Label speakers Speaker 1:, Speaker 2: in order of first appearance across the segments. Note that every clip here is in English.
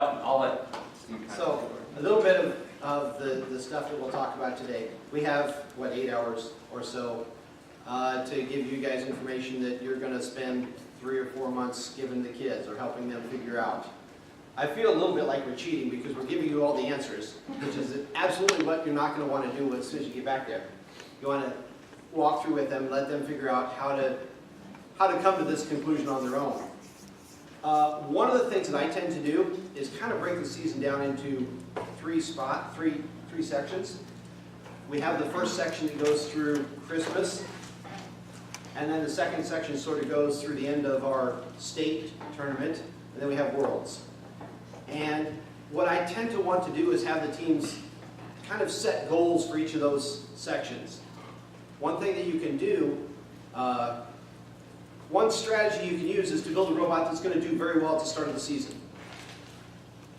Speaker 1: I'll let Steve kind
Speaker 2: So, a little bit of the stuff that we'll talk about today. We have, what, 8 hours or so to give you guys information that you're going to spend 3 or 4 months giving the kids or helping them figure out. I feel a little bit like we're cheating because we're giving you all the answers, which is absolutely what you're not going to want to do as soon as you get back there. You want to walk through with them, let them figure out how to come to this conclusion on their own. One of the things that I tend to do is kind of break the season down into three sections. We have the first section that goes through Christmas, and then the second section sort of goes through the end of our state tournament, and then we have Worlds. And what I tend to want to do is have the teams kind of set goals for each of those sections. One thing that you can do, one strategy you can use is to build a robot that's going to do very well at the start of the season.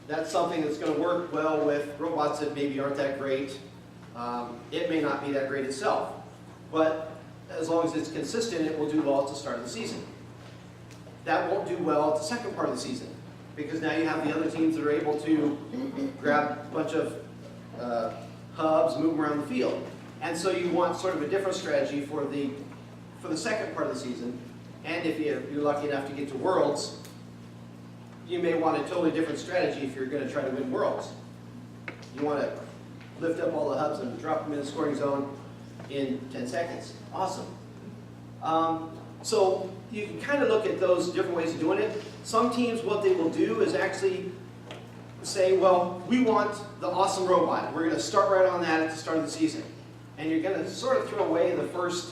Speaker 2: That's something that's going to work well with robots that maybe aren't that great. It may not be that great itself, but as long as it's consistent, it will do well at the start of the season. That won't do well at the second part of the season, because now you have the other teams that are able to grab a bunch of hubs, move them around the field. And so you want sort of a different strategy for the second part of the season. And if you're lucky enough to get to Worlds, you may want a totally different strategy if you're going to try to win Worlds. You want to lift up all the hubs and drop them in the scoring zone in 10 seconds. Awesome. So you can kind of look at those different ways of doing it. Some teams, what they will do is actually say, well, we want the awesome robot. We're going to start right on that at the start of the season. And you're going to sort of throw away the first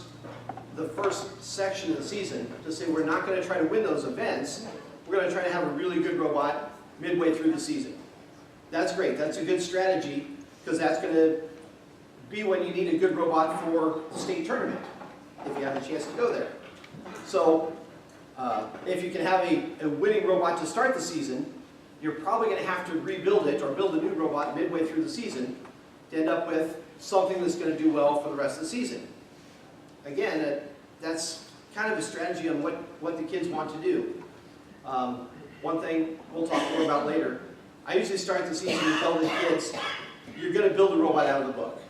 Speaker 2: section of the season to say we're not going to try to win those events. We're going to try to have a really good robot midway through the season. That's great. That's a good strategy because that's going to be when you need a good robot for the state tournament, if you have a chance to go there. So if you can have a winning robot to start the season, you're probably going to have to rebuild it or build a new robot midway through the season to end up with something that's going to do well for the rest of the season. Again, that's kind of a strategy on what the kids want to do. One thing we'll talk more about later, I usually start the season and tell the kids, you're going to build a robot out of the book.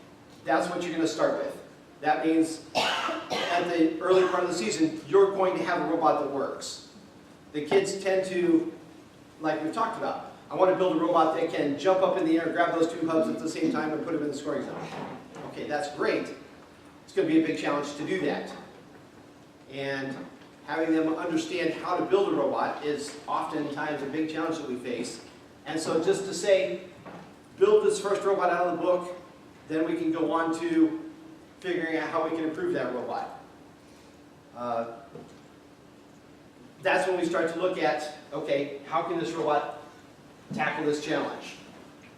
Speaker 2: That's what you're going to start with. That means at the early part of the season, you're going to have a robot that works. The kids tend to, like we've talked about, I want to build a robot that can jump up in the air, grab those two hubs at the same time, and put them in the scoring zone. Okay, that's great. It's going to be a big challenge to do that. And having them understand how to build a robot is oftentimes a big challenge that we face. And so just to say, build this first robot out of the book, then we can go on to figuring out how we can improve that robot. That's when we start to look at, okay, how can this robot tackle this challenge?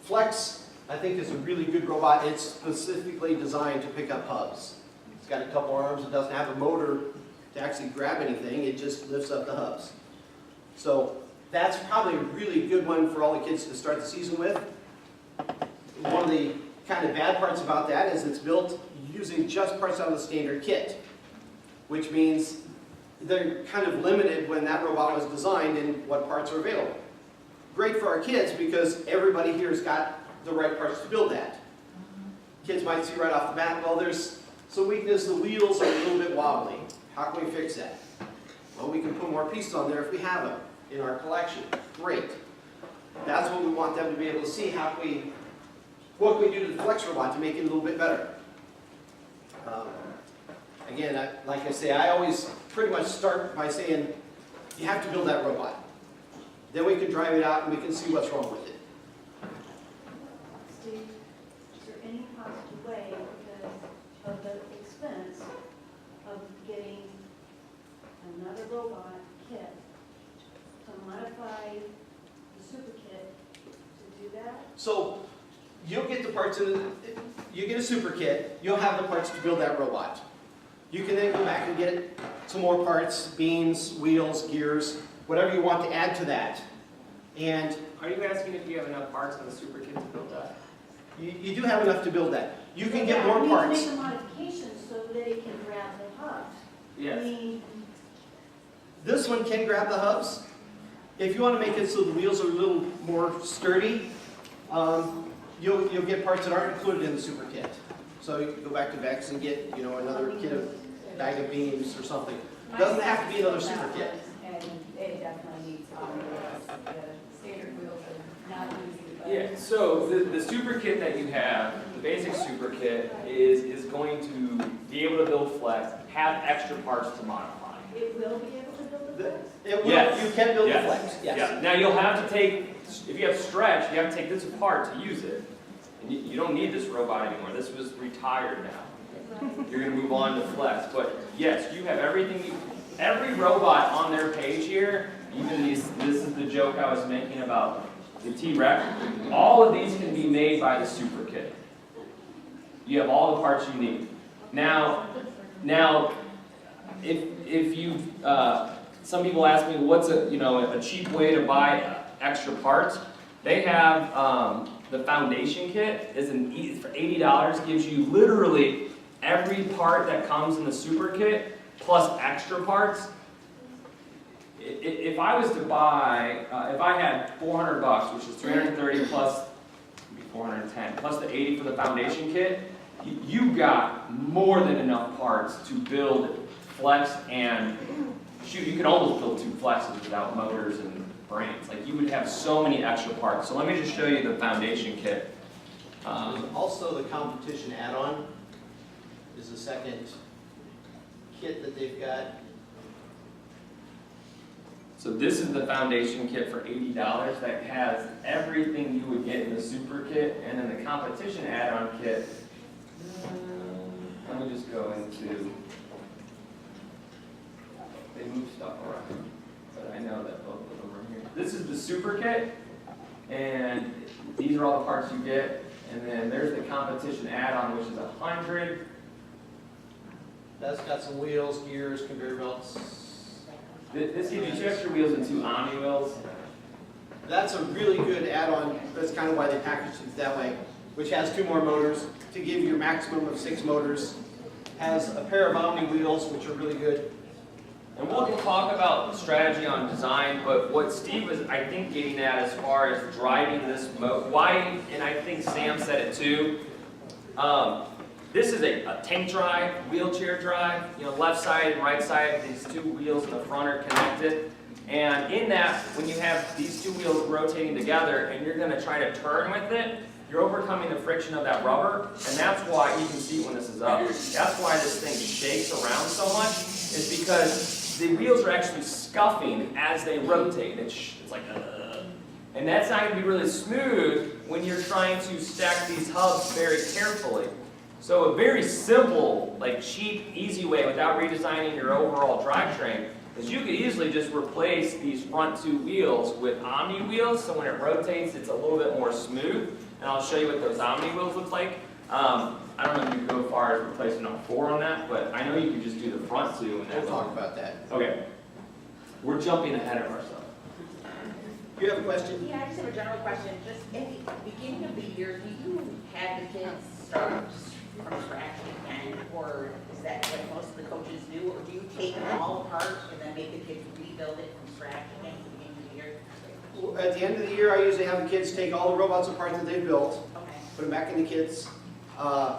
Speaker 2: Flex, I think, is a really good robot. It's specifically designed to pick up hubs. It's got a couple arms. It doesn't have a motor to actually grab anything. It just lifts up the hubs. So that's probably a really good one for all the kids to start the season with. One of the kind of bad parts about that is it's built using just parts out of the standard kit, which means they're kind of limited when that robot was designed in what parts are available. Great for our kids because everybody here has got the right parts to build that. Kids might see right off the bat, well, there's some weakness, the wheels are a little bit wobbly. How can we fix that? Well, we can put more pieces on there if we have them in our collection. Great. That's what we want them to be able to see. What can we do to the Flex robot to make it a little bit better? Again, like I say, I always pretty much start by saying, you have to build that robot. Then we can drive it out and we can see what's wrong with it.
Speaker 3: Steve, is there any possible way, because of the expense of getting another robot kit, to modify the super kit to do that?
Speaker 2: So you'll get the parts you get a super kit, you'll have the parts to build that robot. You can then go back and get some more parts, beams, wheels, gears, whatever you want to add to that. And
Speaker 1: Are you asking if you have enough parts on the super kit to build that?
Speaker 2: you do have enough to build that. You can get
Speaker 3: Yeah,
Speaker 2: more
Speaker 3: we need to
Speaker 2: parts.
Speaker 3: make a modification so that it can grab the hubs.
Speaker 1: Yes.
Speaker 3: I mean,
Speaker 2: This one can grab the hubs. If you want to make it so the wheels are a little more sturdy, you'll get parts that aren't included in the super kit. So you can go back to VEX and get, you know, another kit of Dyna beams or something. Doesn't have to be another super kit.
Speaker 4: And it definitely needs wheels. The standard wheels are not easy. But
Speaker 1: Yeah, so the super kit that you have, the basic super kit, is going to be able to build flex, have extra parts to modify.
Speaker 3: It will be able to build the flex?
Speaker 2: It will,
Speaker 1: Yes.
Speaker 2: you can build
Speaker 1: Yes.
Speaker 2: the flex, yes.
Speaker 1: Yeah. Now you'll have to take, if you have stretch, you have to take this apart to use it. And you don't need this robot anymore. This was retired now. You're going to move on to flex. But yes, you have everything. Every robot on their page here, even these, this is the joke I was making about the T-Rex. All of these can be made by the super kit. You have all the parts you need. Now, if you, some people ask me, what's a cheap way to buy extra parts? They have the foundation kit is for $80, gives you literally every part that comes in the super kit plus extra parts. If I was to buy, if I had $400, which is $330 plus, maybe $410 plus the $80 for the foundation kit, you got more than enough parts to build flex and shoot. You could almost build 2 flexes without motors and brains. Like you would have so many extra parts. So let me just show you the foundation kit.
Speaker 2: Also, the competition add-on is the second kit that they've got.
Speaker 1: So this is the foundation kit for $80 that has everything you would get in the super kit, and then the competition add-on kit. Let me just go into. They move stuff around, but I know that both of them are here. This is the super kit, and these are all the parts you get. And then there's the competition add-on, which is $100.
Speaker 2: That's got some wheels, gears, conveyor belts.
Speaker 1: This gives you 2 extra wheels and 2 Omni wheels.
Speaker 2: That's a really good add-on. That's kind of why they packaged it that way, which has 2 more motors to give you a maximum of 6 motors. Has a pair of Omni wheels, which are really good.
Speaker 1: And we'll talk about strategy on design, but what Steve was, I think, getting at as far as driving this why, and I think Sam said it too, this is a tank drive, wheelchair drive, left side and right side, these 2 wheels in the front are connected. And in that, when you have these 2 wheels rotating together and you're going to try to turn with it, you're overcoming the friction of that rubber, and that's why you can see when this is up. That's why this thing shakes around so much, is because the wheels are actually scuffing as they rotate. It's like, and that's not going to be really smooth when you're trying to stack these hubs very carefully. So a very simple, cheap, easy way without redesigning your overall drivetrain is you could easily just replace these front 2 wheels with Omni wheels, so when it rotates, it's a little bit more smooth. And I'll show you what those Omni wheels look like. I don't know if you can go as far as replacing all 4 on that, but I know you could just do the front 2. And
Speaker 2: We'll talk about that.
Speaker 1: Okay. We're jumping ahead of ourselves.
Speaker 2: You have a question?
Speaker 5: Yeah, I just have a general question. Just at the beginning of the year, do you have the kids start from scratch again, or is that what most of the coaches do, or do you take them all apart and then make the kids rebuild it from scratch again at the beginning of the year?
Speaker 2: At the end of the year, I usually have the kids take all the robots apart that they've built,
Speaker 5: Okay.
Speaker 2: put them back in the kits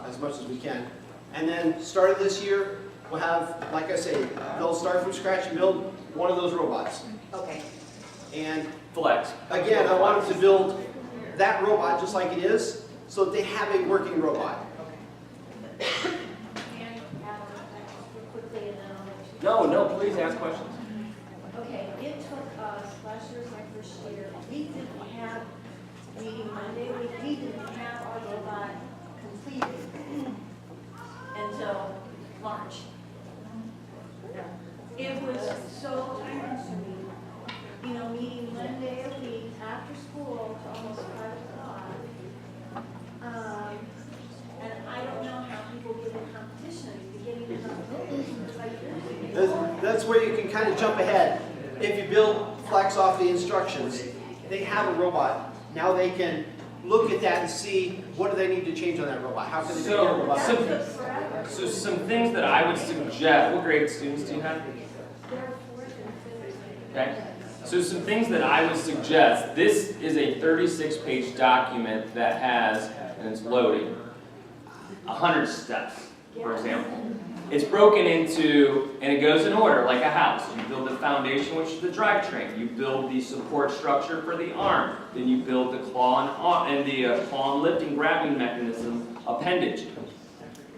Speaker 2: as much as we can. And then, started this year, we'll have, like I say, they'll start from scratch and build one of those robots.
Speaker 5: Okay.
Speaker 2: And
Speaker 1: Flex.
Speaker 2: again, I want them to build that robot just like it is, so that they have a working robot.
Speaker 3: And quickly, and then I'll let you.
Speaker 1: No, please ask questions.
Speaker 3: Okay, it took us, last year was my first year, we didn't have, meeting Monday, we didn't have our robot completed until March. It was so time consuming, meeting Monday a week after school to almost 5 o'clock. And I don't know how people get in competition, getting in competition.
Speaker 2: That's where you can kind of jump ahead. If you build flex off the instructions, they have a robot. Now they can look at that and see what do they need to change on that robot. How can they make a robot?
Speaker 1: So some things that I would suggest. What grade students do you have?
Speaker 3: They're 4th and 5th.
Speaker 1: Okay. So some things that I would suggest, this is a 36-page document that has, and it's loading, 100 steps, for example. It's broken into, and it goes in order, like a house. You build the foundation, which is the drivetrain. You build the support structure for the arm. Then you build the claw and the claw and lifting, grabbing mechanism appendage.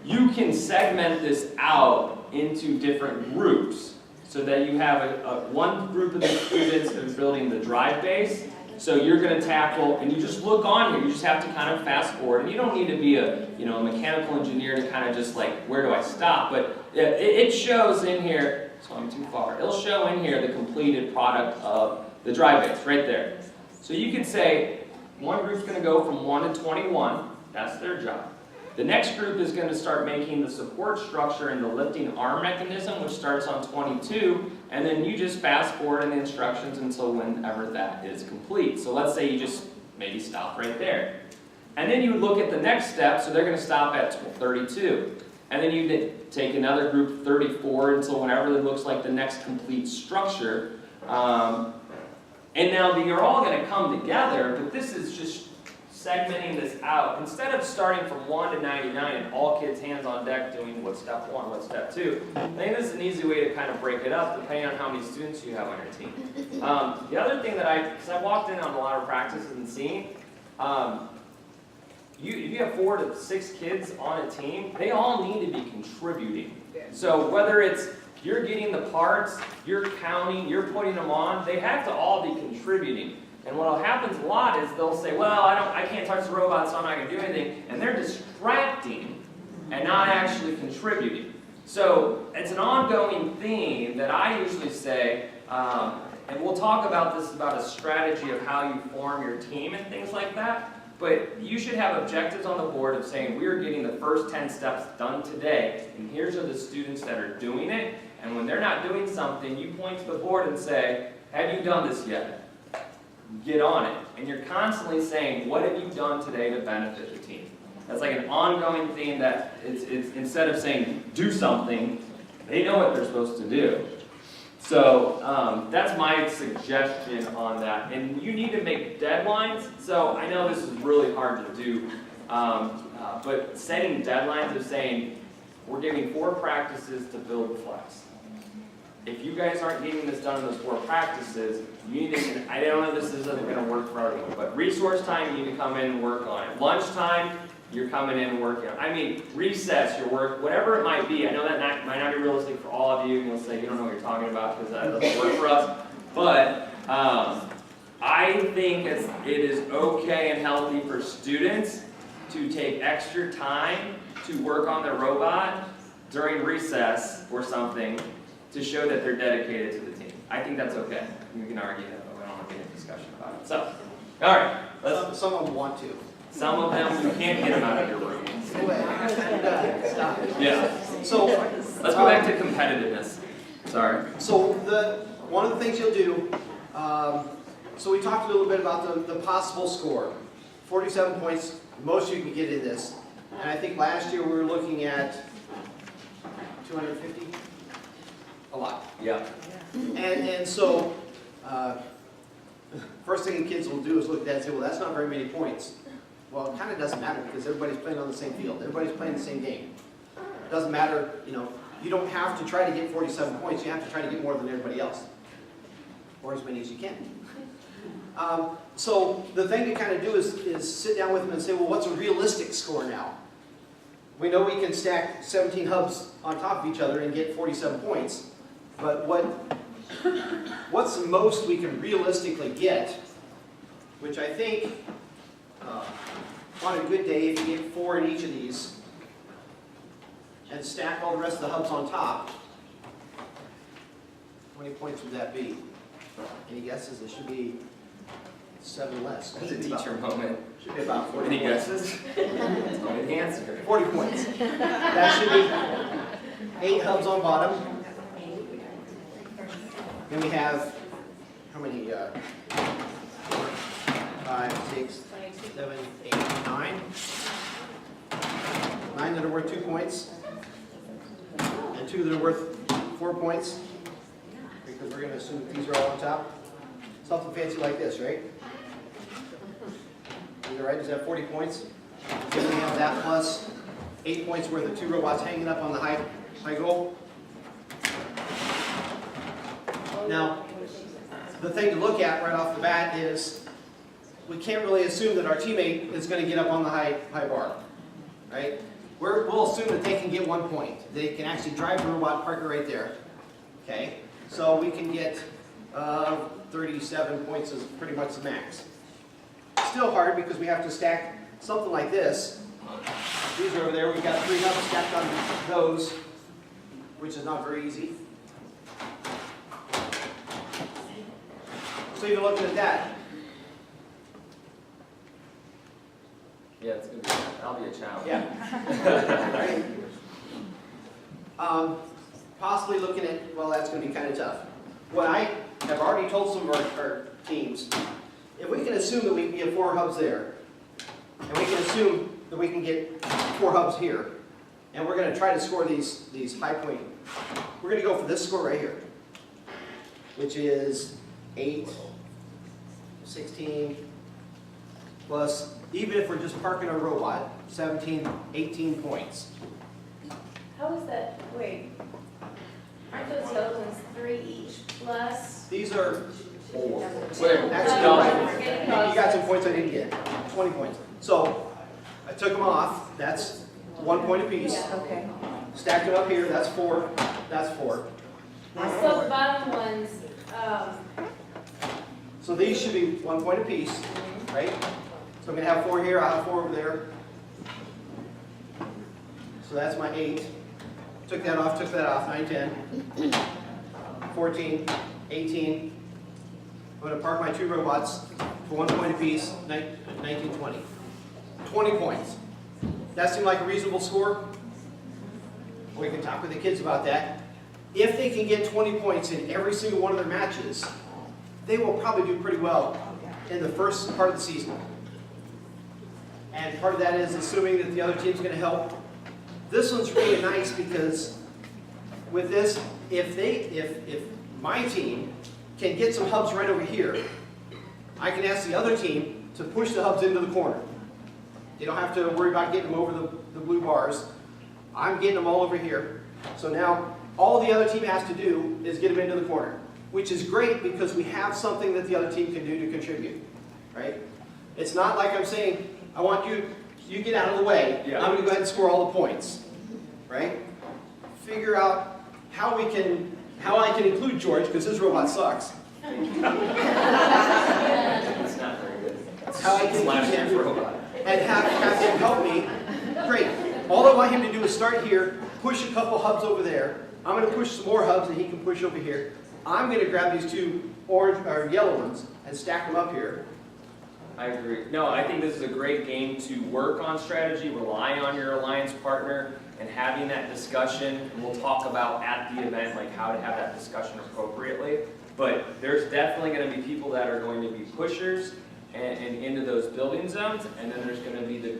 Speaker 1: You can segment this out into different groups so that you have one group of the students that are building the drive base. So you're going to tackle, and you just look on here, you just have to kind of fast forward, and you don't need to be a mechanical engineer to kind of just like, where do I stop? But it shows in here, so I'm too far, it'll show in here the completed product of the drive base, right there. So you could say, one group's going to go from 1 to 21, that's their job. The next group is going to start making the support structure and the lifting arm mechanism, which starts on 22, and then you just fast forward in the instructions until whenever that is complete. So let's say you just maybe stop right there. And then you would look at the next step, so they're going to stop at 32. And then you take another group, 34, until whenever it looks like the next complete structure. And now you're all going to come together, but this is just segmenting this out. Instead of starting from 1 to 99 and all kids hands on deck doing what's step 1, what's step 2, I think this is an easy way to kind of break it up depending on how many students you have on your team. The other thing that because I walked in on a lot of practices and seen, if you have 4 to 6 kids on a team, they all need to be contributing. So whether it's you're getting the parts, you're counting, you're putting them on, they have to all be contributing. And what happens a lot is they'll say, well, I can't touch the robot, so I'm not going to do anything. And they're distracting and not actually contributing. So it's an ongoing theme that I usually say, and we'll talk about this, about a strategy of how you form your team and things like that. But you should have objectives on the board of saying, we're getting the first 10 steps done today, and here's are the students that are doing it. And when they're not doing something, you point to the board and say, have you done this yet? Get on it. And you're constantly saying, what have you done today to benefit the team? That's like an ongoing theme that it's instead of saying, do something, they know what they're supposed to do. So that's my suggestion on that. And you need to make deadlines. So I know this is really hard to do, but setting deadlines of saying, we're giving 4 practices to build flex. If you guys aren't getting this done in those 4 practices, you need to, I don't know if this isn't going to work for everyone, but resource time, you need to come in and work on it. Lunchtime, you're coming in and working on it. I mean, recess, your work, whatever it might be. I know that might not be realistic for all of you, and you'll say, you don't know what you're talking about because that doesn't work for us. But I think it is okay and healthy for students to take extra time to work on their robot during recess or something, to show that they're dedicated to the team. I think that's okay. We can argue that, but we don't want to get into discussion about it. So, all right.
Speaker 2: Some of them want to.
Speaker 1: Some of them, you can't get them out of your room.
Speaker 2: Stop.
Speaker 1: Yeah.
Speaker 2: So,
Speaker 1: let's go back to competitiveness. Sorry.
Speaker 2: So one of the things you'll do, so we talked a little bit about the possible score. 47 points, most you can get in this. And I think last year we were looking at 250. A lot.
Speaker 1: Yeah.
Speaker 2: And so, first thing kids will do is look at that and say, well, that's not very many points. Well, it kind of doesn't matter because everybody's playing on the same field. Everybody's playing the same game. It doesn't matter, you don't have to try to get 47 points. You have to try to get more than everybody else. Or as many as you can. So the thing to kind of do is sit down with them and say, well, what's a realistic score now? We know we can stack 17 hubs on top of each other and get 47 points. But what's the most we can realistically get, which I think, on a good day, if you get 4 in each of these, and stack all the rest of the hubs on top, how many points would that be? Any guesses? It should be 7 less.
Speaker 1: That's a teacher moment.
Speaker 2: Should be about 40
Speaker 1: Any
Speaker 2: points.
Speaker 1: guesses? Good answer.
Speaker 2: 40 points. That should be 8 hubs on bottom. Then we have, how many, 5, 6, 7, 8, 9. 9 that are worth 2 points. And 2 that are worth 4 points. Because we're going to assume that these are all on top. something fancy like this, right? Is that right? Does that have 40 points? So we have that plus 8 points where the 2 robots hanging up on the high goal. Now, the thing to look at right off the bat is we can't really assume that our teammate is going to get up on the high bar, right? We'll assume that they can get 1 point. They can actually drive the robot, park it right there. Okay, so we can get 37 points is pretty much the max. Still hard because we have to stack something like this. These are over there. We've got 3 hubs stacked on those, which is not very easy. So you're looking at that.
Speaker 1: Yeah, it's gonna be, that'll be a challenge.
Speaker 2: Yeah. Right. Possibly looking at, well, that's going to be kind of tough. What I have already told some of our teams, if we can assume that we can get 4 hubs there, and we can assume that we can get 4 hubs here, and we're going to try to score these high point, we're going to go for this score right here, which is 8, 16, plus, even if we're just parking our robot, 17, 18 points.
Speaker 4: How is that, wait, aren't those other ones 3 each plus?
Speaker 2: These are,
Speaker 1: 4.
Speaker 2: actually, right. You got some points I didn't get, 20 points. So, I took them off, that's 1 point apiece.
Speaker 4: Yeah, okay.
Speaker 2: Stacked them up here, that's 4, that's 4.
Speaker 4: So the bottom ones,
Speaker 2: So these should be 1 point apiece, right? So I'm going to have 4 here, I'll have 4 over there. So that's my 8. Took that off, 9, 10, 14, 18. I'm going to park my 2 robots for 1 point apiece, 19, 20. 20 points. That seemed like a reasonable score? We can talk with the kids about that. If they can get 20 points in every single one of their matches, they will probably do pretty well in the first part of the season. And part of that is assuming that the other team's going to help. This one's really nice because with this, if my team can get some hubs right over here, I can ask the other team to push the hubs into the corner. You don't have to worry about getting them over the blue bars. I'm getting them all over here. So now all the other team has to do is get them into the corner, which is great because we have something that the other team can do to contribute, right? It's not like I'm saying, I want you get out of the way.
Speaker 1: Yeah.
Speaker 2: I'm going to go ahead and score all the points, right? Figure out how I can include George because his robot sucks.
Speaker 1: It's not very good.
Speaker 2: How I can
Speaker 1: Slash
Speaker 2: include him
Speaker 1: robot.
Speaker 2: and have him help me. Great. All I want him to do is start here, push a couple hubs over there. I'm going to push some more hubs that he can push over here. I'm going to grab these 2 orange or yellow ones and stack them up here.
Speaker 1: I agree. No, I think this is a great game to work on strategy, rely on your alliance partner, and having that discussion. And we'll talk about at the event, like how to have that discussion appropriately. But there's definitely going to be people that are going to be pushers and into those building zones, and then there's going to be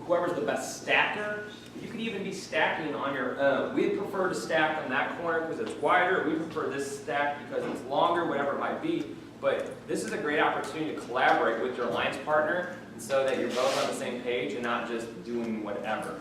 Speaker 1: whoever's the best stacker. You could even be stacking on your own. We prefer to stack on that corner because it's wider. We prefer this stack because it's longer, whatever it might be. But this is a great opportunity to collaborate with your alliance partner so that you're both on the same page and not just doing whatever.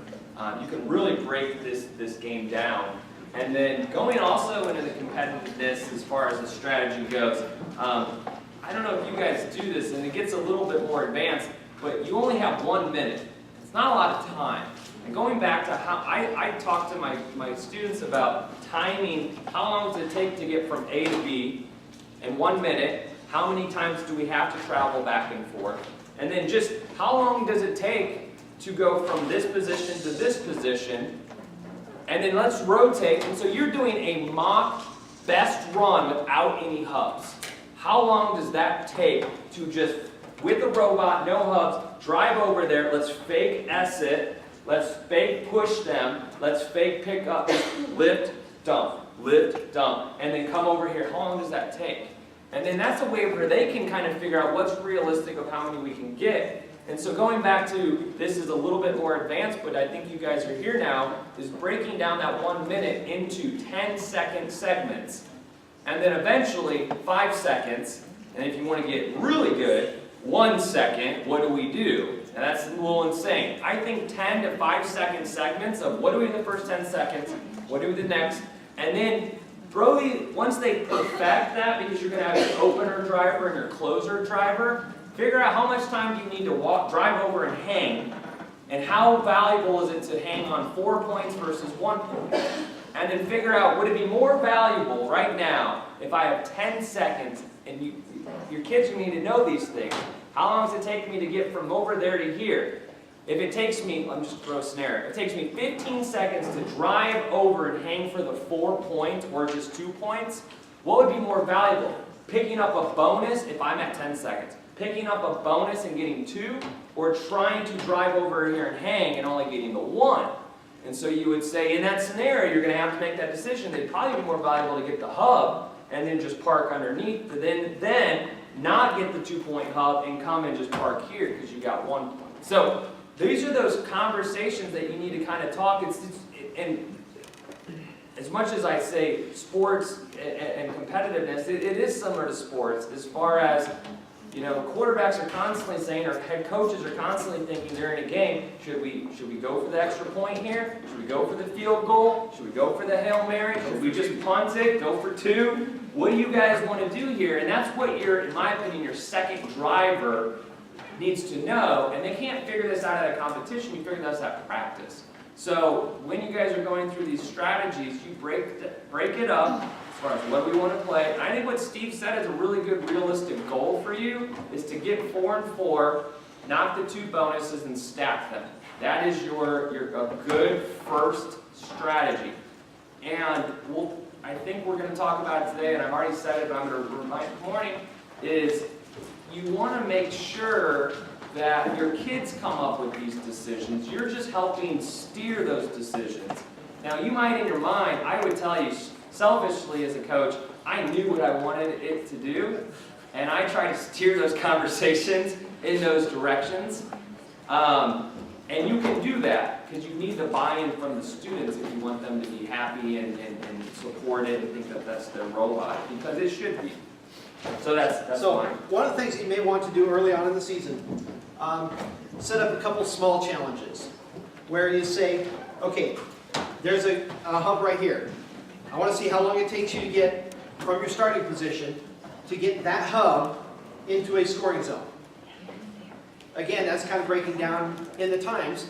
Speaker 1: You can really break this game down. And then going also into the competitiveness as far as the strategy goes, I don't know if you guys do this, and it gets a little bit more advanced, but you only have 1 minute. It's not a lot of time. And going back to how I talk to my students about timing, how long does it take to get from A to B in 1 minute? How many times do we have to travel back and forth? And then just how long does it take to go from this position to this position? And then let's rotate. And so you're doing a mock best run without any hubs. How long does that take to just, with the robot, no hubs, drive over there, let's fake S it, let's fake push them, let's fake pick up, lift, dump, and then come over here. How long does that take? And then that's a way where they can kind of figure out what's realistic of how many we can get. And so going back to, this is a little bit more advanced, but I think you guys are here now, is breaking down that 1 minute into 10-second segments. And then eventually 5 seconds, And if you want to get really good, 1 second, what do we do? And that's a little insane. I think 10 to 5 second segments of what do we do in the first 10 seconds, what do we do the next, and then once they perfect that, because you're going to have your opener driver and your closer driver, figure out how much time do you need to drive over and hang, and how valuable is it to hang on 4 points versus 1 point. And then figure out, would it be more valuable right now if I have 10 seconds, and your kids need to know these things. How long does it take me to get from over there to here? If it takes me, let me just throw a scenario. If it takes me 15 seconds to drive over and hang for the 4 points or just 2 points, what would be more valuable? Picking up a bonus if I'm at 10 seconds. Picking up a bonus and getting 2, or trying to drive over here and hang and only getting the 1. And so you would say, in that scenario, you're going to have to make that decision. It'd probably be more valuable to get the hub and then just park underneath, but then not get the 2-point hub and come and just park here because you got 1 point. So these are those conversations that you need to kind of talk. And as much as I say sports and competitiveness, it is similar to sports as far as, you know, quarterbacks are constantly saying, or head coaches are constantly thinking during a game, should we go for the extra point here? Should we go for the field goal? Should we go for the Hail Mary? Should we just punt it, go for 2? What do you guys want to do here? And that's what in my opinion, your second driver needs to know. And they can't figure this out at a competition, you figure this out at practice. So when you guys are going through these strategies, you break it up as far as what we want to play. And I think what Steve said is a really good realistic goal for you, is to get 4 and 4, knock the 2 bonuses and stack them. That is a good first strategy. And I think we're going to talk about it today, and I've already said it, but I'm going to remind you morning, is you want to make sure that your kids come up with these decisions. You're just helping steer those decisions. Now, you might in your mind, I would tell you, selfishly as a coach, I knew what I wanted it to do, and I try to steer those conversations in those directions. And you can do that, because you need the buy-in from the students if you want them to be happy and supported and think that that's their robot, because it should be. So that's
Speaker 2: So
Speaker 1: fine.
Speaker 2: one of the things you may want to do early on in the season, set up a couple small challenges where you say, okay, there's a hub right here. I want to see how long it takes you to get from your starting position to get that hub into a scoring zone. Again, that's kind of breaking down in the times.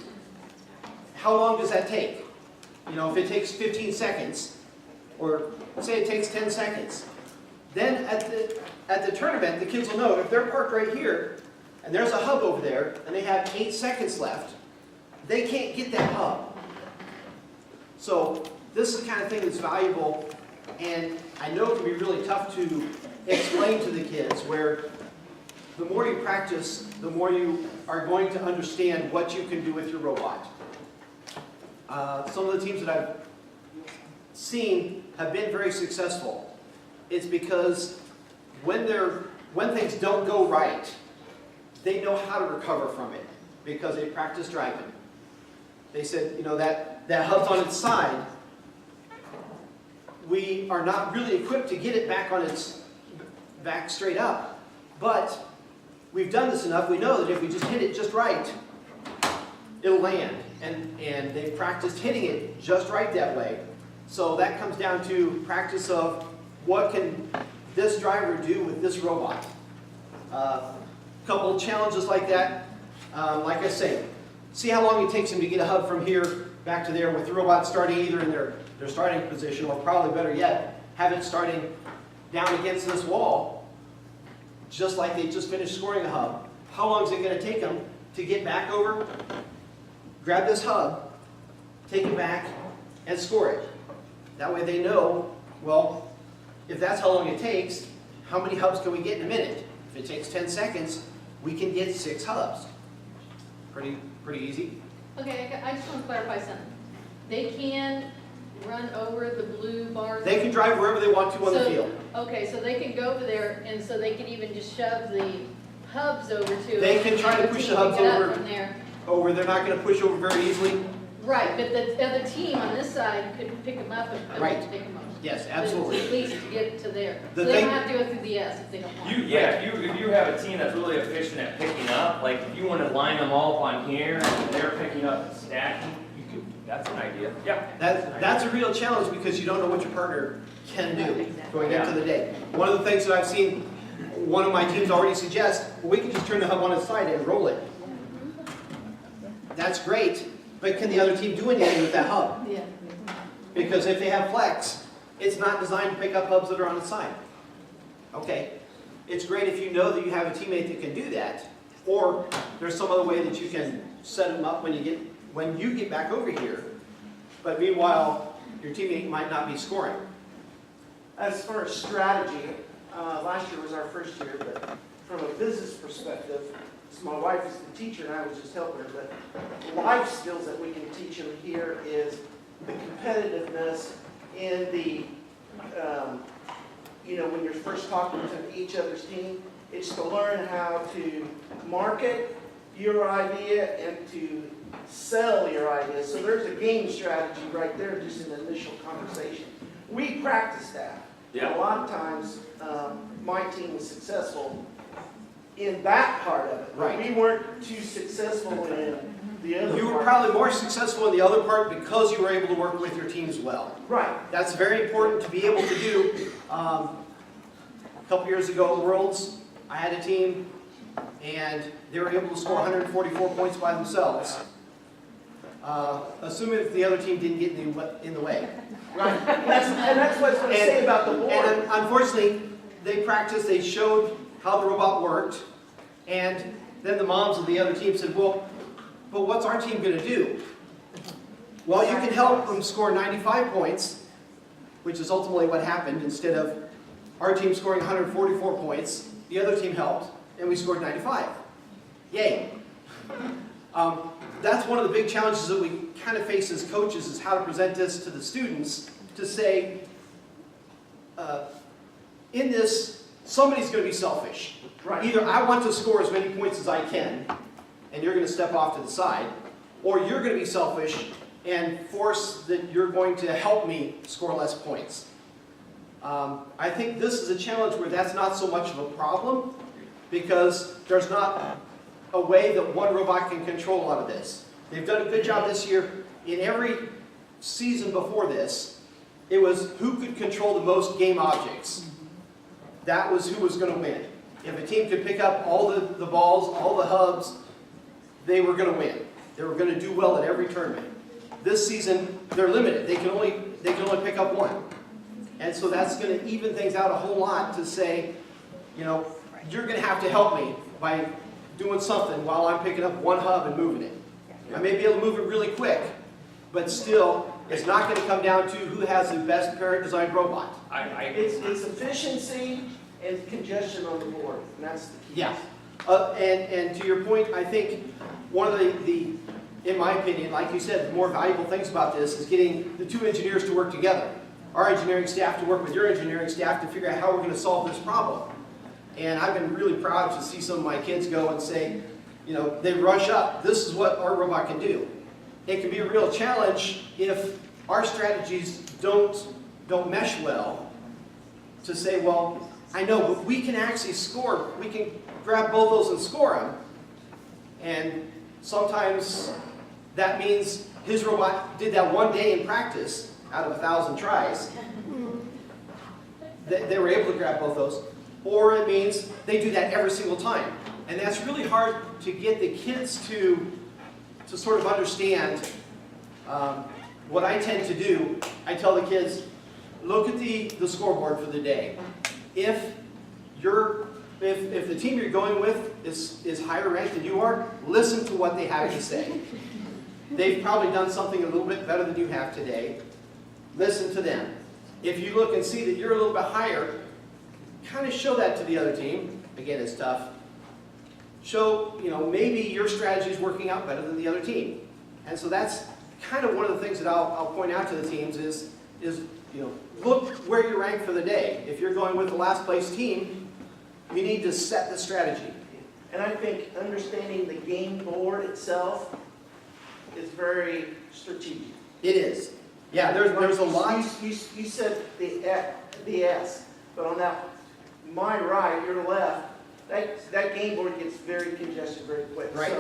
Speaker 2: How long does that take? You know, if it takes 15 seconds, or say it takes 10 seconds, then at the tournament, the kids will know if they're parked right here, and there's a hub over there, and they have 8 seconds left, they can't get that hub. So this is the kind of thing that's valuable, and I know it can be really tough to explain to the kids, where the more you practice, the more you are going to understand what you can do with your robot. Some of the teams that I've seen have been very successful. It's because when things don't go right, they know how to recover from it because they practice driving. They said, you know, that hub's on its side. We are not really equipped to get it back on its back straight up, but we've done this enough. We know that if we just hit it just right, it'll land. And they've practiced hitting it just right that way. So that comes down to practice of what can this driver do with this robot. Couple challenges like that. Like I say, see how long it takes them to get a hub from here back to there with the robot starting either in their starting position, or probably better yet, have it starting down against this wall, just like they just finished scoring a hub. How long is it going to take them to get back over, grab this hub, take it back, and score it? That way they know, well, if that's how long it takes, how many hubs can we get in a minute? If it takes 10 seconds, we can get 6 hubs. Pretty easy.
Speaker 6: Okay, I just want to clarify something. They can run over the blue bars?
Speaker 2: They can drive wherever they want to on the field.
Speaker 6: Okay, so they can go over there, and so they can even just shove the hubs over too.
Speaker 2: They can try to push the hubs over.
Speaker 6: From there.
Speaker 2: They're not going to push over very easily.
Speaker 6: Right, but the other team on this side could pick them up and
Speaker 2: Right.
Speaker 6: pick them up.
Speaker 2: Yes, absolutely.
Speaker 6: At least to get to there.
Speaker 2: The
Speaker 6: So they
Speaker 2: thing-
Speaker 6: don't have to go through the S if they don't want.
Speaker 1: If you have a team that's really efficient at picking up, like if you want to line them all up on here and they're picking up and stacking, you could, that's an idea. Yeah.
Speaker 2: That's a real challenge because you don't know what your partner can do going
Speaker 1: Yeah.
Speaker 2: into the day. One of the things that I've seen one of my teams already suggest, well, we can just turn the hub on its side and roll it. That's great, but can the other team do anything with that hub?
Speaker 6: Yeah.
Speaker 2: Because if they have flex, it's not designed to pick up hubs that are on its side. Okay, it's great if you know that you have a teammate that can do that, or there's some other way that you can set them up when you get back over here, but meanwhile, your teammate might not be scoring.
Speaker 7: As far as strategy, last year was our first year, but from a business perspective, so my wife is the teacher and I was just helping her, but the life skills that we can teach them here is the competitiveness in the, when you're first talking to each other's team, it's to learn how to market your idea and to sell your idea. So there's a game strategy right there, just in the initial conversation. We practice that.
Speaker 1: Yeah.
Speaker 7: A lot of times, my team was successful in that part of it.
Speaker 2: Right.
Speaker 7: We weren't too successful in the other part.
Speaker 2: You were probably more successful in the other part because you were able to work with your teams well.
Speaker 7: Right.
Speaker 2: That's very important to be able to do. A couple years ago at Worlds, I had a team and they were able to score 144 points by themselves. Assuming if the other team didn't get in the way.
Speaker 7: Right. And that's what I was going to say about the board.
Speaker 2: And unfortunately, they practiced, they showed how the robot worked, and then the moms of the other team said, well, but what's our team going to do? Well, you can help them score 95 points, which is ultimately what happened. Instead of our team scoring 144 points, the other team helped, and we scored 95. Yay. That's one of the big challenges that we kind of face as coaches, is how to present this to the students, to say, in this, somebody's going to be selfish.
Speaker 7: Right.
Speaker 2: Either I want to score as many points as I can, and you're going to step off to the side, or you're going to be selfish and force that you're going to help me score less points. I think this is a challenge where that's not so much of a problem, because there's not a way that one robot can control a lot of this. They've done a good job this year. In every season before this, it was who could control the most game objects. That was who was going to win. If a team could pick up all the balls, all the hubs, they were going to win. They were going to do well at every tournament. This season, they're limited. They can only pick up one. And so that's going to even things out a whole lot to say, you're going to have to help me by doing something while I'm picking up one hub and moving it. I may be able to move it really quick, but still, it's not going to come down to who has the best parent-designed robot.
Speaker 7: It's efficiency and congestion on the board, and that's the key.
Speaker 2: Yeah. And to your point, I think one of the, in my opinion, like you said, the more valuable things about this is getting the two engineers to work together. Our engineering staff to work with your engineering staff to figure out how we're going to solve this problem. And I've been really proud to see some of my kids go and say, they rush up, this is what our robot can do. It can be a real challenge if our strategies don't mesh well, to say, well, I know, but we can actually score. We can grab both those and score them. And sometimes that means his robot did that one day in practice out of 1,000 tries. They were able to grab both those. Or it means they do that every single time. And that's really hard to get the kids to sort of understand. What I tend to do, I tell the kids, look at the scoreboard for the day. If the team you're going with is higher ranked than you are, listen to what they have to say. They've probably done something a little bit better than you have today. Listen to them. If you look and see that you're a little bit higher, kind of show that to the other team. Again, it's tough. Show, maybe your strategy is working out better than the other team. And so that's kind of one of the things that I'll point out to the teams is look where you're ranked for the day. If you're going with the last place team, you need to set the strategy.
Speaker 7: And I think understanding the game board itself is very strategic.
Speaker 2: It is. Yeah, there's a lot.
Speaker 7: You said the S, but on that, my right, your left, that game board gets very congested very quick.
Speaker 2: Right.
Speaker 7: So,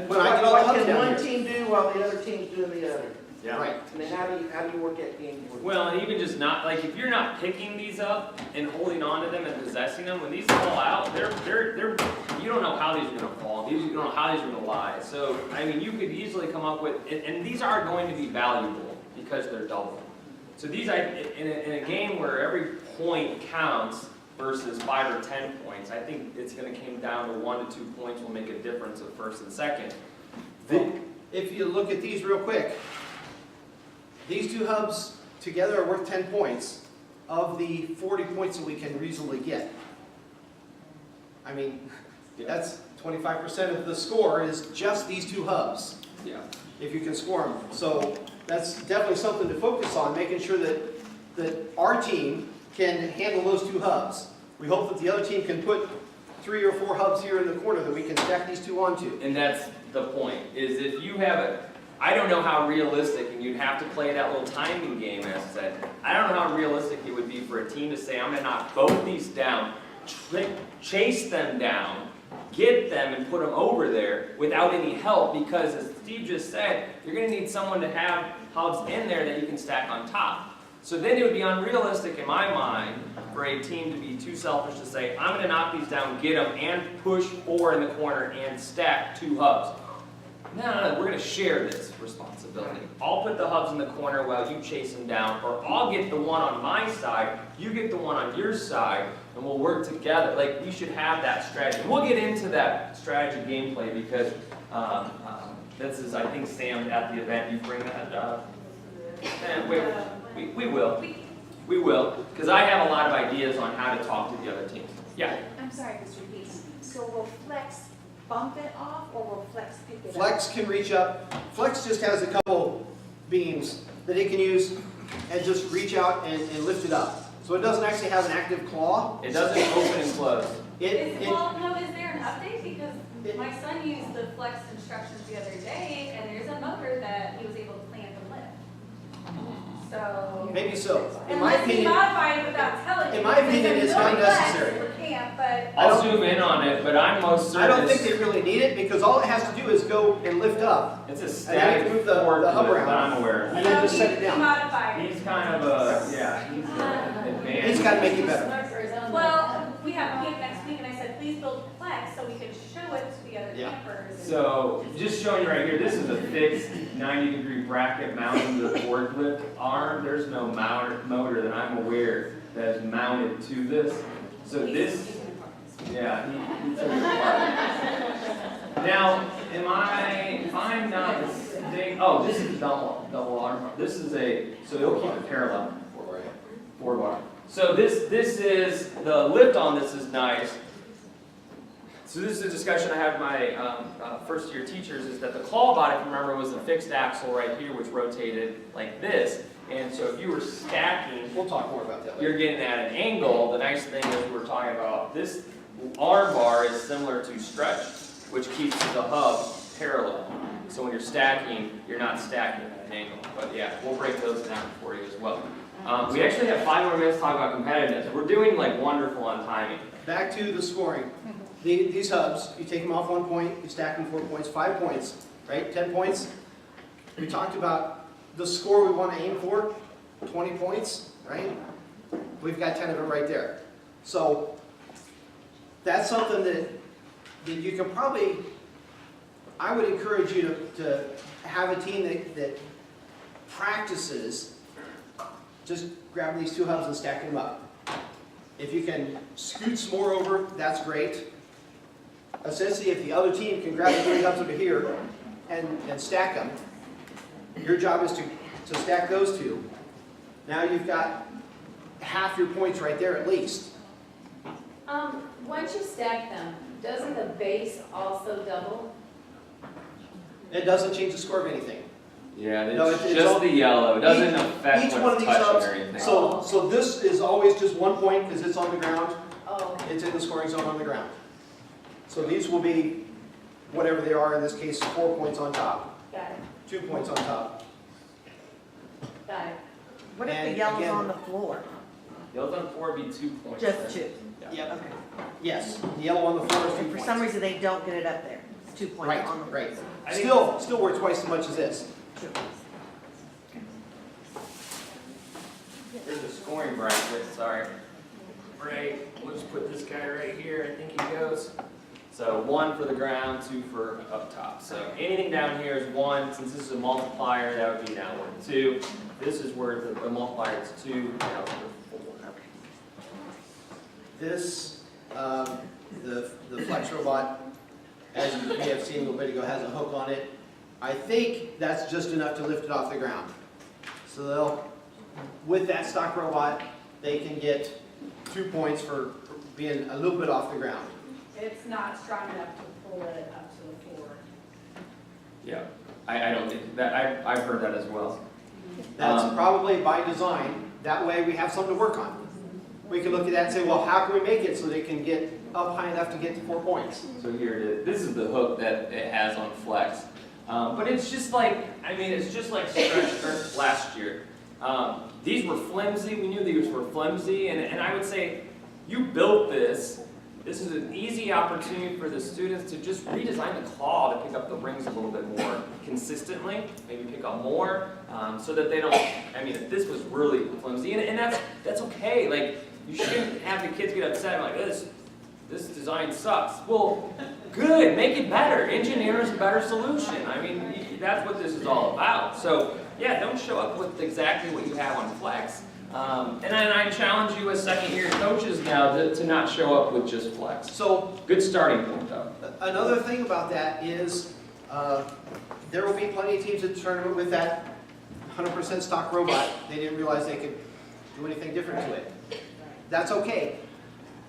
Speaker 2: When I get all the
Speaker 7: what
Speaker 2: hubs
Speaker 7: can
Speaker 2: down
Speaker 7: one
Speaker 2: here.
Speaker 7: team do while the other team's doing the other?
Speaker 2: Right.
Speaker 7: And then how do you work that game board?
Speaker 1: Well, and even just not, like, if you're not picking these up and holding on to them and possessing them, when these fall out, you don't know how these are gonna fall, you don't know how these are gonna lie. So, I mean, you could easily come up with, and these are going to be valuable because they're double. So these, in a game where every point counts versus 5 or 10 points, I think it's gonna come down to 1 to 2 points will make a difference of first and second.
Speaker 2: Well, if you look at these real quick, these two hubs together are worth 10 points of the 40 points that we can reasonably get. I mean, that's 25% of the score is just these two hubs,
Speaker 1: Yeah.
Speaker 2: if you can score them. So that's definitely something to focus on, making sure that our team can handle those two hubs. We hope that the other team can put 3 or 4 hubs here in the corner that we can stack these two onto.
Speaker 1: And that's the point, is if you have I don't know how realistic, and you'd have to play that little timing game, as I said. I don't know how realistic it would be for a team to say, I'm gonna knock both these down, chase them down, get them and put them over there without any help, because as Steve just said, you're gonna need someone to have hubs in there that you can stack on top. So then it would be unrealistic in my mind for a team to be too selfish to say, I'm gonna knock these down, get them, and push 4 in the corner and stack 2 hubs. No, we're gonna share this responsibility. I'll put the hubs in the corner while you chase them down, or I'll get the one on my side, you get the one on your side, and we'll work together. Like, we should have that strategy. We'll get into that strategy gameplay because this is, I think, Sam, at the event, you bring that up. And we will. We will, because I have a lot of ideas on how to talk to the other teams. Yeah?
Speaker 8: I'm sorry, Mr. Peace. So will Flex bump it off, or will Flex pick it up?
Speaker 2: Flex can reach up. Flex just has a couple beams that it can use and just reach out and lift it up. So it doesn't actually have an active claw.
Speaker 1: It doesn't open and close.
Speaker 9: Well, no, is there an update? Because my son used the Flex instructions the other day, and there's a motor that he was able to plant and lift. So.
Speaker 2: Maybe so. In my
Speaker 9: Unless he
Speaker 2: opinion,
Speaker 9: modified it without telling you.
Speaker 2: in my opinion, it's not
Speaker 9: There's no Flex
Speaker 2: necessary.
Speaker 9: for camp, but.
Speaker 1: I'll zoom in on it, but I'm most certain
Speaker 2: I don't think they really need it because all it has to do is go and lift up
Speaker 1: it's a
Speaker 2: and
Speaker 1: static
Speaker 2: then move the hub
Speaker 1: forklift
Speaker 2: around.
Speaker 1: that I'm aware of.
Speaker 2: and then just set it
Speaker 9: He
Speaker 2: down.
Speaker 9: modified it.
Speaker 1: He's kind of he's advanced.
Speaker 2: He's got to make it better.
Speaker 9: Well, we have camp next week, and I said, please build Flex so we can show it to the other
Speaker 2: Yeah.
Speaker 9: campers.
Speaker 1: So, just showing you right here, this is a fixed 90-degree bracket mounted to the forklift arm. There's no motor that I'm aware that is mounted to this. So this, yeah, he took it apart. Now, if I'm not mistaken, oh, this is double arm. This is so it'll keep it parallel. Forward bar. So this is, the lift on this is nice. So this is a discussion I had with my first year teachers, is that the claw bot, if you remember, was a fixed axle right here which rotated like this. And so if you were stacking,
Speaker 2: We'll talk more about that later.
Speaker 1: you're getting at an angle. The nice thing is we're talking about this arm bar is similar to stretch, which keeps the hub parallel. So when you're stacking, you're not stacking at an angle. But yeah, we'll break those down for you as well. We actually have 5 more minutes to talk about competitiveness. We're doing like wonderful on timing.
Speaker 2: Back to the scoring. These hubs, you take them off 1 point, you stack them 4 points, 5 points, right? 10 points. We talked about the score we want to aim for, 20 points, right? We've got 10 of them right there. So that's something that you can probably, I would encourage you to have a team that practices just grabbing these 2 hubs and stacking them up. If you can scoot some more over, that's great. Essentially, if the other team can grab the 3 hubs over here and stack them, your job is to stack those 2. Now you've got half your points right there at least.
Speaker 4: Once you stack them, doesn't the base also double?
Speaker 2: It doesn't change the score of anything.
Speaker 1: Yeah, it's
Speaker 2: No, it's
Speaker 1: just
Speaker 2: all-
Speaker 1: the yellow. It doesn't affect
Speaker 2: Each
Speaker 1: when
Speaker 2: one of
Speaker 1: it's
Speaker 2: these
Speaker 1: touching
Speaker 2: hubs,
Speaker 1: or anything.
Speaker 2: so this is always just 1 point because it's on the ground.
Speaker 4: Oh, okay.
Speaker 2: It's in the scoring zone on the ground. So these will be whatever they are, in this case, 4 points on top,
Speaker 4: Got it.
Speaker 2: 2 points on top.
Speaker 8: Got it.
Speaker 10: What if
Speaker 2: And
Speaker 10: the yellow's
Speaker 2: again-
Speaker 10: on the floor?
Speaker 1: Yellows on 4 would be 2 points.
Speaker 10: Just
Speaker 1: there.
Speaker 10: 2?
Speaker 2: Yep,
Speaker 10: Okay.
Speaker 2: yes, the yellow on the floor is 2
Speaker 10: And for
Speaker 2: points.
Speaker 10: some reason, they don't get it up there. It's 2 points
Speaker 2: Right,
Speaker 10: on the.
Speaker 2: right.
Speaker 1: I think-
Speaker 2: Still worth twice as much as this.
Speaker 10: 2.
Speaker 1: There's a scoring bracket, sorry. Right, we'll just put this guy right here, I think he goes. So 1 for the ground, 2 for up top. So anything down here is 1, since this is a multiplier, that would be downward 2. This is where the multiplier is 2, downward 4.
Speaker 2: This, the Flex robot, as you may have seen a little bit ago, has a hook on it. I think that's just enough to lift it off the ground. So they'll, with that stock robot, they can get 2 points for being a little bit off the ground.
Speaker 9: It's not strong enough to pull it up to the floor.
Speaker 1: Yeah, I don't think, that, I've heard that as well.
Speaker 2: That's probably by design. That way we have something to work on. We can look at that and say, well, how can we make it so they can get up high enough to get to 4 points?
Speaker 1: So here it is. This is the hook that it has on Flex. But it's just like, I mean, it's just like stretch last year. These were flimsy. We knew these were flimsy. And I would say, you built this. This is an easy opportunity for the students to just redesign the claw to pick up the rings a little bit more consistently, maybe pick up more, so that they don't, I mean, if this was really flimsy, and that's okay. Like, you shouldn't have the kids get upset and like, this design sucks. Well, good, make it better. Engineer is a better solution. I mean, that's what this is all about. So, yeah, don't show up with exactly what you have on Flex. And then I challenge you as second-year coaches now to not show up with just Flex.
Speaker 2: So
Speaker 1: Good starting point, though.
Speaker 2: another thing about that is there will be plenty of teams at the tournament with that 100% stock robot. They didn't realize they could do anything different to it. That's okay.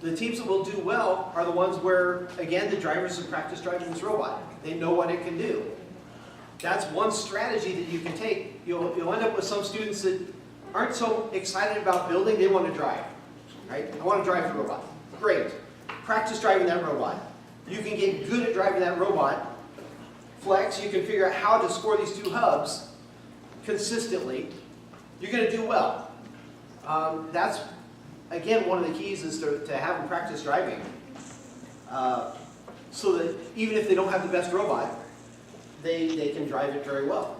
Speaker 2: The teams that will do well are the ones where, again, the drivers have practiced driving this robot. They know what it can do. That's one strategy that you can take. You'll end up with some students that aren't so excited about building, they want to drive. Right? I want to drive the robot. Great. Practice driving that robot. You can get good at driving that robot. Flex, you can figure out how to score these 2 hubs consistently. You're going to do well. That's, again, one of the keys is to have them practice driving. So that even if they don't have the best robot, they can drive it very well.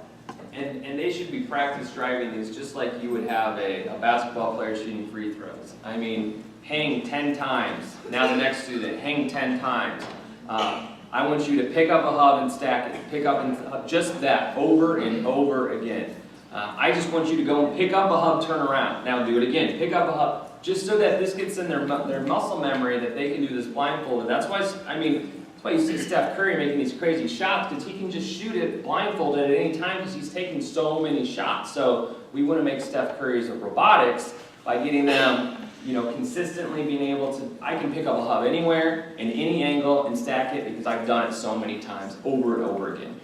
Speaker 1: And they should be practice driving these just like you would have a basketball player shooting free throws. I mean, hang 10 times. Now the next student, hang 10 times. I want you to pick up a hub and stack it. Pick up and just that over and over again. I just want you to go and pick up a hub, turn around. Now do it again. Pick up a hub, just so that this gets in their muscle memory that they can do this blindfolded. That's why, I mean, that's why you see Steph Curry making these crazy shots, because he can just shoot it blindfolded at any time because he's taking so many shots. So we want to make Steph Curry's of robotics by getting them, you know, consistently being able to, I can pick up a hub anywhere, in any angle, and stack it because I've done it so many times over and over again.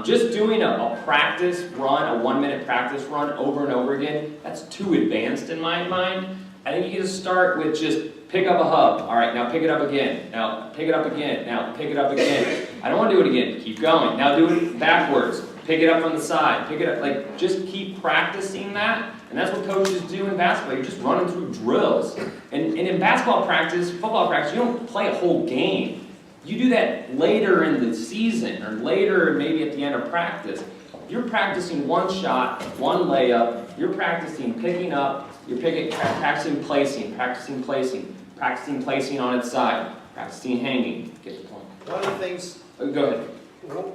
Speaker 1: Just doing a practice run, a 1-minute practice run over and over again, that's too advanced in my mind. I think you get to start with just pick up a hub. All right, now pick it up again. Now pick it up again. Now pick it up again. I don't want to do it again. Keep going. Now do it backwards. Pick it up from the side. Pick it up. Like, just keep practicing that. And that's what coaches do in basketball. You're just running through drills. And in basketball practice, football practice, you don't play a whole game. You do that later in the season or later maybe at the end of practice. You're practicing one shot, one layup. You're practicing picking up. You're practicing placing, practicing placing on its side, practicing hanging. Get the point.
Speaker 2: One of the things.
Speaker 1: Go ahead.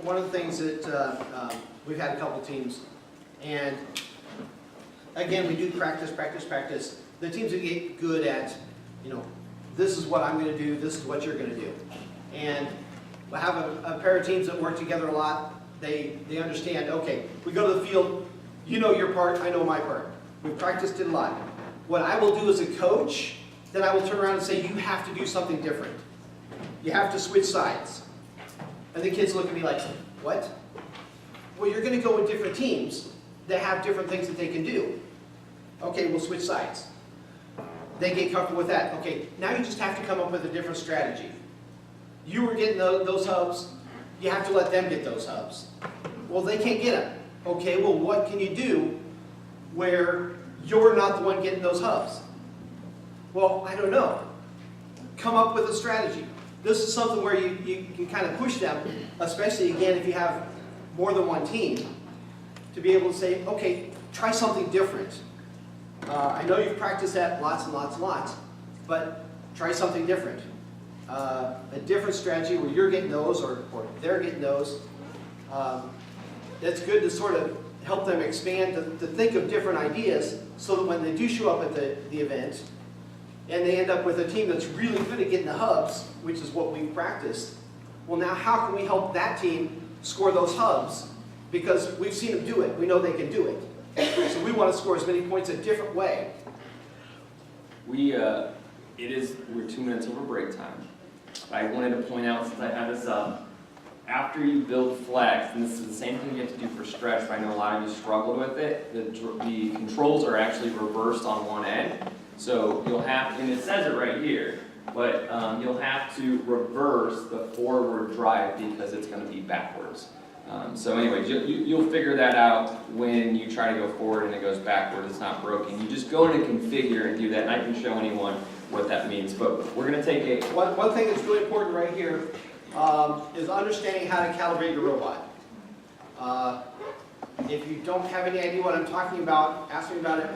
Speaker 2: One of the things that we've had a couple teams, and again, we do practice. The teams that get good at, you know, this is what I'm going to do, this is what you're going to do. And we'll have a pair of teams that work together a lot. They understand, okay, we go to the field, you know your part, I know my part. We've practiced it a lot. What I will do as a coach, then I will turn around and say, you have to do something different. You have to switch sides. And the kids look at me like, what? Well, you're going to go with different teams that have different things that they can do. Okay, we'll switch sides. They get comfortable with that. Okay, now you just have to come up with a different strategy. You were getting those hubs. You have to let them get those hubs. Well, they can't get them. Okay, well, what can you do where you're not the one getting those hubs? Well, I don't know. Come up with a strategy. This is something where you can kind of push them, especially again if you have more than one team, to be able to say, okay, try something different. I know you've practiced that lots and lots and lots, but try something different. A different strategy where you're getting those or they're getting those. That's good to sort of help them expand, to think of different ideas so that when they do show up at the event and they end up with a team that's really good at getting the hubs, which is what we've practiced, well now how can we help that team score those hubs? Because we've seen them do it. We know they can do it. So we want to score as many points a different way.
Speaker 1: We're 2 minutes over break time. I wanted to point out, since I have this up, after you build flex, and this is the same thing you have to do for stretch, but I know a lot of you struggled with it, the controls are actually reversed on one end. So you'll have, and it says it right here, but you'll have to reverse the forward drive because it's going to be backwards. So anyways, you'll figure that out when you try to go forward and it goes backward, it's not broken. You just go into configure and do that, and I can show anyone what that means. But we're going to take a...
Speaker 2: One thing that's really important right here is understanding how to calibrate your robot. If you don't have any idea what I'm talking about, ask me about it.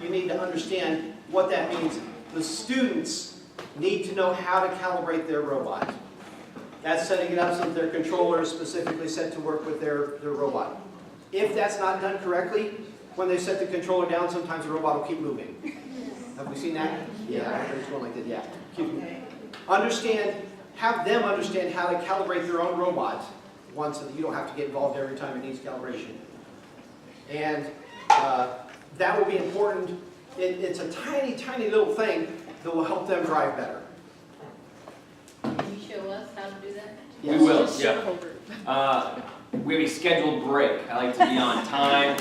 Speaker 2: You need to understand what that means. The students need to know how to calibrate their robot. That's setting it up so that their controller is specifically set to work with their robot. If that's not done correctly, when they set the controller down, sometimes the robot will keep moving. Have we seen that? Yeah, there's one like that, yeah. Keep moving. Have them understand how to calibrate their own robot, one so that you don't have to get involved every time it needs calibration. And that will be important. It's a tiny, tiny little thing that will help them drive better.
Speaker 6: Can you show us how to do that?
Speaker 1: We will, yeah. We have a scheduled break. I like to be on time.